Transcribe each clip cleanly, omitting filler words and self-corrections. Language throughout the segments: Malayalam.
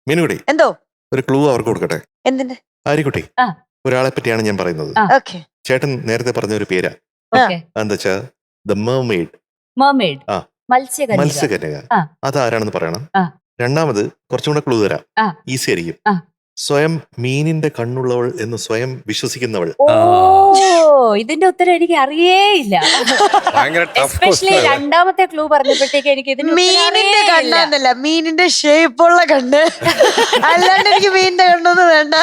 മീനുകുട്ടി എന്തോ ഒരു ക്ലൂ അവർക്ക് കൊടുക്കട്ടെ. എന്തിന്റെ ആര്യക്കുട്ടി, ഒരാളെ പറ്റിയാണ് ഞാൻ പറയുന്നത്. ഓക്കെ ചേട്ടൻ നേരത്തെ പറഞ്ഞ ഒരു പേരാ. എന്താ വെച്ചാ ദ മെർമെയ്ഡ്, മത്സ്യകന്യക. അതാരാണെന്ന് പറയണം. രണ്ടാമത് കുറച്ചും കൂടെ ക്ലൂ തരാം, ഈസി ആയിരിക്കും. സ്വയം മീനിന്റെ കണ്ണുള്ളവൾ എന്ന് സ്വയം വിശ്വസിക്കുന്നവൾ. ഇതിന്റെ ഉത്തരം എനിക്ക് അറിയേയില്ല. എസ്പെഷ്യലി രണ്ടാമത്തെ ക്ലൂ പറഞ്ഞപ്പോഴത്തേക്ക് എനിക്ക് മീനിന്റെ കണ്ണാന്നല്ല, മീനിന്റെ ഷേപ്പുള്ള കണ്ണ്. അല്ലാണ്ട് എനിക്ക് മീനിന്റെ കണ്ണൊന്നും വേണ്ട.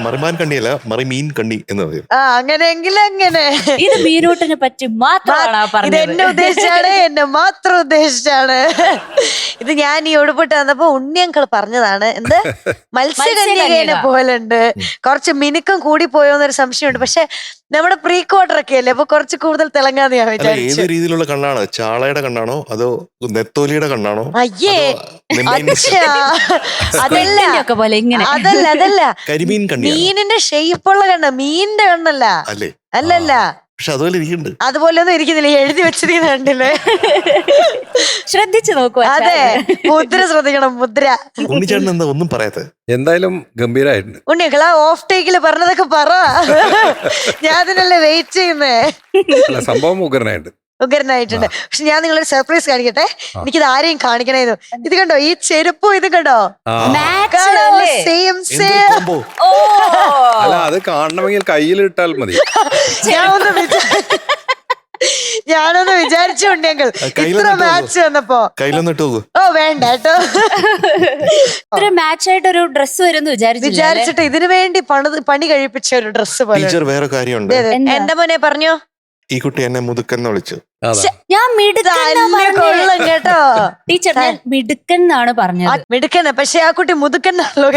മറിമാൻ കണ്ണിയല്ല, മറിമീൻ കണ്ണി എന്ന് പറയും. അങ്ങനെയെങ്കിൽ അങ്ങനെ. ഇത് മീനൂട്ടിനെ പറ്റി മാത്രമാണ്. ഇത് എന്നെ ഉദ്ദേശിച്ചാണ്, എന്നെ മാത്രം ഉദ്ദേശിച്ചാണ്. ഇത് ഞാൻ ഈ ഉടുപ്പിട്ട് വന്നപ്പോ ഉണ്ണിയങ്കൾ പറഞ്ഞതാണ്. എന്ത് മത്സ്യകന്യകേനെ പോലെ ഉണ്ട്, കുറച്ച് മിനുക്കം കൂടി പോയോന്നൊരു സംശയമുണ്ട്. പക്ഷെ നമ്മുടെ പ്രീ ക്വാർട്ടർ ഒക്കെ അല്ലേ, അപ്പൊ കുറച്ച് കൂടുതൽ തിളങ്ങാന്ന് ഞാൻ വിചാരിച്ചു. ഏത് രീതിയിലുള്ള കണ്ണാണ്? ചാളയുടെ കണ്ണാണോ അതോ നെത്തോലിയുടെ കണ്ണാണോ? അയ്യേ അതല്ല കരിമീൻ കണ്ണി, മീനിന്റെ ഷേപ്പുള്ള കണ്ണ്, മീനിന്റെ കണ്ണല്ല. അല്ലല്ല, പക്ഷെ അതുപോലെ ഇരിക്കുന്നുണ്ട്. അതുപോലെ ഒന്നും ഇരിക്കുന്നില്ല, എഴുതി വെച്ചിരിക്കുന്ന കണ്ടില്ലേ? ശ്രദ്ധിച്ചു നോക്കൂ. അതെ, മുദ്ര ശ്രദ്ധിക്കണം, മുദ്ര. ഉണ്ണിച്ചേട്ടൻ എന്താ ഒന്നും പറയാത്ത? എന്തായാലും ഗംഭീരായിട്ടുണ്ട്. ഉണ്ണിക്കളാ ഓഫ് ടേക്കില് പറഞ്ഞതൊക്കെ പറ, ഞാൻ അതിനല്ലേ വെയിറ്റ് ചെയ്യുന്നേ. സംഭവം ഉഗ്രനായിട്ട് ഉഗ്രനായിട്ടുണ്ട്. പക്ഷെ ഞാൻ നിങ്ങളൊരു സർപ്രൈസ് കാണിക്കട്ടെ. എനിക്കിത് ആരെയും കാണിക്കണേന്നു. ഇത് കണ്ടോ, ഈ ചെരുപ്പും ഇത് കണ്ടോ, സെയിം സെയിം. അല്ല, അത് കാണണമെങ്കിൽ കയ്യിൽ ഇട്ടാൽ മതി. ഞാനൊന്ന് വിചാരിച്ചുണ്ടെങ്കിൽ ഇത്ര മാച്ച് വന്നപ്പോ കയ്യിലൊന്നിട്ട് ഓ വേണ്ട കേട്ടോ, ഇത്ര മാച്ച് ആയിട്ട് ഒരു ഡ്രസ് വരും വിചാരിച്ചിട്ട് ഇതിനു വേണ്ടി പണി കഴിപ്പിച്ച ഒരു ഡ്രസ് പോലെ. ടീച്ചർ വേറെ കാര്യമുണ്ട്. എന്റെ മോനെ പറഞ്ഞോ, ഈ കുട്ടി എന്നെ മുതുക്കെന്ന് വിളിച്ചു. ഞാൻ കൊള്ളും കേട്ടോ. ടീച്ചർ ഞാൻ മിടുക്കൻ എന്നാണ് പറഞ്ഞത്. മിടുക്കന്ന, പക്ഷെ ആ കുട്ടി മുതുക്കന്നല്ലോ.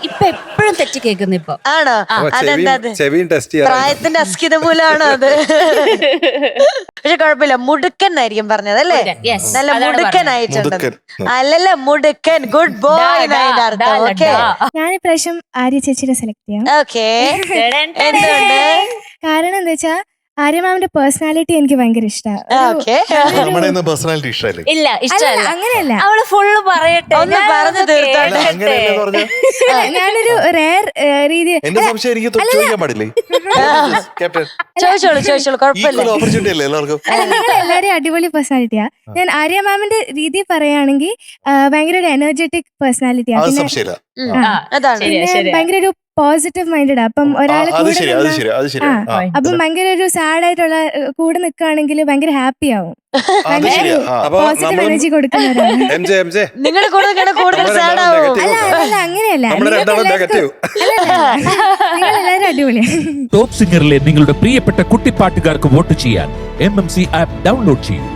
ഇപ്പൊ എപ്പോഴും തെറ്റ് കേൾക്കുന്നു. ഇപ്പൊ ആണോ? അതെന്താ, പ്രായത്തിന്റെ അസ്കിത മൂലമാണോ അത്? പക്ഷെ കുഴപ്പമില്ല, മുടുക്കൻ എന്നായിരിക്കും പറഞ്ഞത് അല്ലേ? നല്ല മുടുക്കനായിട്ടുണ്ട്. അല്ലല്ല, മുടുക്കൻ, ഗുഡ് ബോയ്. ഓക്കെ, ഞാൻ ഇപ്രാവശ്യം ആര്യ ചേച്ചിനെ സെലക്ട് ചെയ്യാം. ഓക്കെ, എന്തുകൊണ്ട്? കാരണം എന്താ വെച്ചാ ആര്യ മാമിന്റെ പേഴ്സണാലിറ്റി എനിക്ക് ഭയങ്കര ഇഷ്ടമാണ്. ഇല്ല, അങ്ങനെയല്ല, അവള് ഫുള്ള് പറയട്ടെ, ഒന്ന് പറഞ്ഞു തീർത്തോട്ടെ. ഞാനൊരു റെയർ രീതി. ചോദിച്ചോളൂ, കുഴപ്പമില്ല. നിങ്ങൾ എല്ലാരും അടിപൊളി പേഴ്സണാലിറ്റിയാ. ഞാൻ ആര്യ മാമിന്റെ രീതി പറയുകയാണെങ്കിൽ ഭയങ്കര ഒരു എനർജറ്റിക് പേഴ്സണാലിറ്റിയാണ്. പിന്നെ ഭയങ്കര ഒരു പോസിറ്റീവ് മൈൻഡഡ്. അപ്പം ഒരാളെ അപ്പം ഭയങ്കര ഒരു സാഡ് ആയിട്ടുള്ള കൂടെ നിൽക്കുകയാണെങ്കിൽ ഭയങ്കര ഹാപ്പി ആവും. പോസിറ്റീവ് എനർജി കൊടുക്കുന്നവരാണ്. അല്ല, അങ്ങനെയല്ല, നിങ്ങൾ എല്ലാവരും അടിപൊളിയാണ്. ടോപ്പ് സിംഗറിലെ നിങ്ങളുടെ പ്രിയപ്പെട്ട കുട്ടിപ്പാട്ടുകാർക്ക് വോട്ട് ചെയ്യാൻ MMC ആപ്പ് ഡൗൺലോഡ് ചെയ്യൂ.